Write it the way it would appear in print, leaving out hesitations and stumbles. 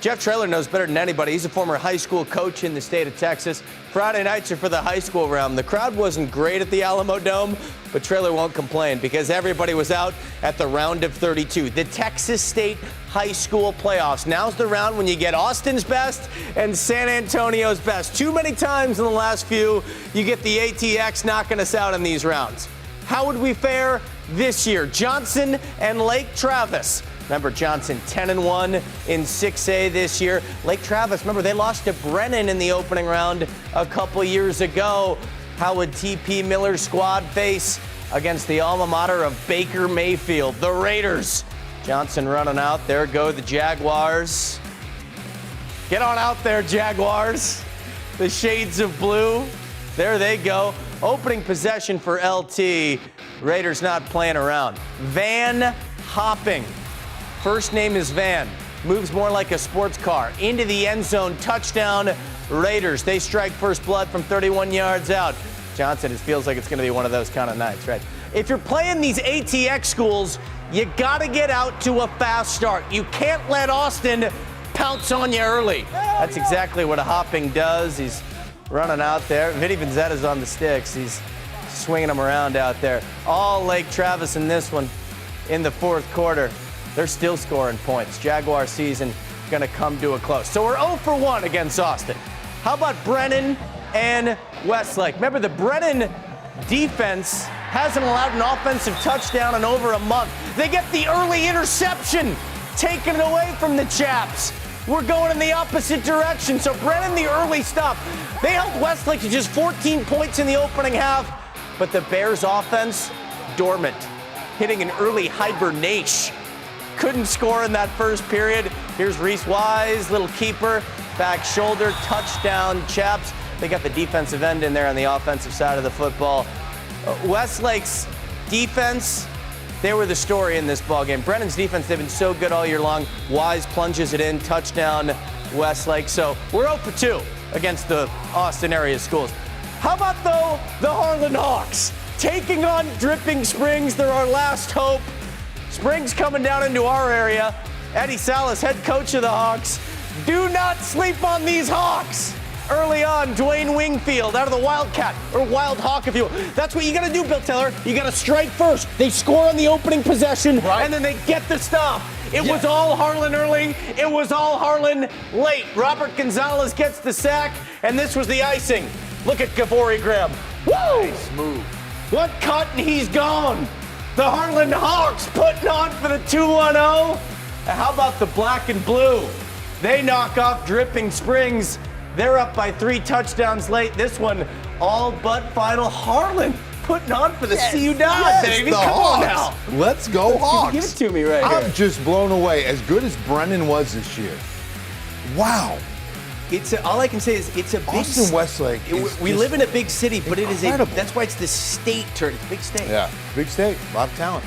Jeff Traylor knows better than anybody. He's a former high school coach in the state of Texas. Friday nights are for the high school round. The crowd wasn't great at the Alamo Dome, but Traylor won't complain because everybody was out at the Roundup 32, the Texas State High School Playoffs. Now's the round when you get Austin's best and San Antonio's best. Too many times in the last few, you get the ATX knocking us out in these rounds. How would we fare this year? Johnson and Lake Travis. Remember, Johnson 10-1 in 6A this year. Lake Travis, remember, they lost to Brennan in the opening round a couple years ago. How would TP Miller's squad face against the alma mater of Baker Mayfield, the Raiders? Johnson running out. There go the Jaguars. Get on out there, Jaguars. The shades of blue. There they go. Opening possession for LT. Raiders not playing around. Van hopping. First name is Van. Moves more like a sports car. Into the end zone. Touchdown, Raiders. They strike first blood from 31 yards out. Johnson, it feels like it's going to be one of those kind of nights, right? If you're playing these ATX schools, you got to get out to a fast start. You can't let Austin pounce on you early. That's exactly what a hopping does. He's running out there. Vinny Vanzetta's on the sticks. He's swinging them around out there. All Lake Travis in this one in the fourth quarter. They're still scoring points. Jaguar season going to come to a close. So we're 0 for 1 against Austin. How about Brennan and Westlake? Remember, the Brennan defense hasn't allowed an offensive touchdown in over a month. They get the early interception taken away from the Chaps. We're going in the opposite direction. So Brennan, the early stop. They held Westlake to just 14 points in the opening half, but the Bears offense, dormant, hitting an early hibernation. Couldn't score in that first period. Here's Reese Wise, little keeper, back shoulder, touchdown, Chaps. They got the defensive end in there on the offensive side of the football. Westlake's defense, they were the story in this ballgame. Brennan's defense, they've been so good all year long. Wise plunges it in, touchdown, Westlake. So we're 0 for 2 against the Austin area schools. How about, though, the Harland Hawks? Taking on Dripping Springs, they're our last hope. Springs coming down into our area. Eddie Salas, head coach of the Hawks. Do not sleep on these Hawks. Early on, Dwayne Wingfield out of the Wildcat, or Wild Hawk, if you will. That's what you got to do, Bill Taylor. You got to strike first. They score on the opening possession, and then they get the stop. It was all Harlan early. It was all Harlan late. Robert Gonzalez gets the sack, and this was the icing. Look at Gavori Graham. Woo! Nice move. One cut, and he's gone. The Harland Hawks putting on for the 2-1-0. And how about the black and blue? They knock off Dripping Springs. They're up by 3 touchdowns late. This one, all but final. Harlan putting on for the CU Dodge, baby. Come on now. Let's go Hawks. Give it to me right here. I'm just blown away. As good as Brennan was this year. Wow. All I can say is it's a big Austin Westlake. We live in a big city, but incredible. that's why it's the state turn. It's a big state. Yeah, big state. A lot of talent.